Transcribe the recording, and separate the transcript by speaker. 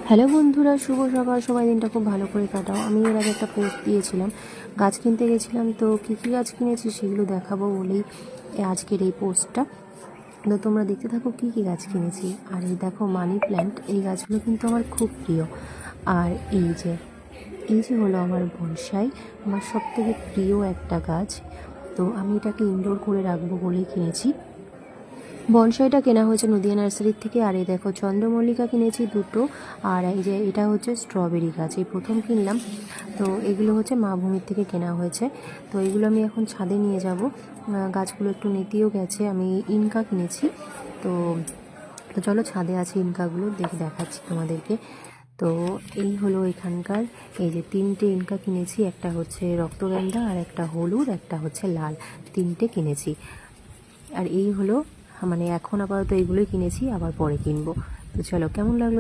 Speaker 1: Hello বন্ধুরা, শুভ সকাল। সবাই দিনটা খুব ভালো করে কাটাও। আমি এর আগে একটা পোস্ট দিয়েছিলাম, গাছ কিনতে গেছিলাম, তো কী কী গাছ কিনেছি সেগুলো দেখাবো বলেই আজকের এই পোস্টটা। তো তোমরা দেখতে থাকো কী কী গাছ কিনেছি। আর এই দেখো মানি প্ল্যান্ট, এই গাছগুলো কিন্তু আমার খুব প্রিয়। আর এই যে হলো আমার বনসাই, আমার সবথেকে প্রিয় একটা গাছ। তো আমি এটাকে ইনডোর করে রাখবো বলেই কিনেছি। বনসাইটা কেনা হয়েছে নদিয়া নার্সারির থেকে। আর এই দেখো চন্দ্রমল্লিকা কিনেছি দুটো। আর এই যে এটা হচ্ছে স্ট্রবেরি গাছ, এই প্রথম কিনলাম। তো এগুলো হচ্ছে মা ভূমির থেকে কেনা হয়েছে। তো এগুলো আমি এখন ছাদে নিয়ে যাব। গাছগুলো একটু নেতিয়েও গেছে। আমি ইনকা কিনেছি। তো তো চলো, ছাদে আছে ইনকাগুলো, দেখাচ্ছি তোমাদেরকে। তো এই হলো এখানকার, এই যে 3টে ইনকা কিনেছি। একটা হচ্ছে রক্তগন্ধা, আর একটা হলুদ, একটা হচ্ছে লাল, 3টে কিনেছি। আর এই হলো, মানে এখন আপাতত এইগুলোই কিনেছি, আবার পরে কিনবো। তো চলো, কেমন লাগলো